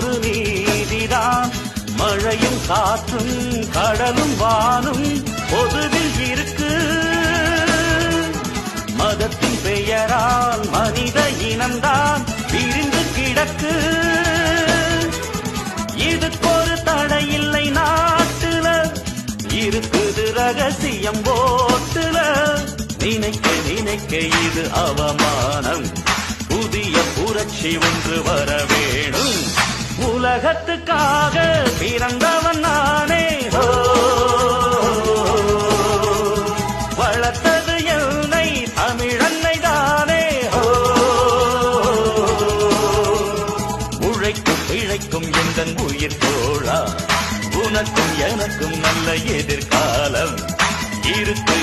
ஒரு நீதிதான். மழையும் காற்றும் கடலும் வானும் பொதுவில் இருக்கு. மதத்தின் பெயரால் மனித இனம்தான் பிரிந்து கிடக்கு. இதுக்கொரு தடையில்லை நாட்டுல, இருக்குது ரகசியம் போட்டுல. நினைக்க நினைக்க இது அவமானம், புதிய புரட்சி ஒன்று வர வேணும். உலகத்துக்காக பிறந்தவன் நானே, வளர்த்தது என்னை தமிழன்னை தானே. உழைக்கும் பிழைக்கும் எந்தன் உயிர் தோழா, உனக்கும் எனக்கும் நல்ல எதிர்காலம் இருக்கு.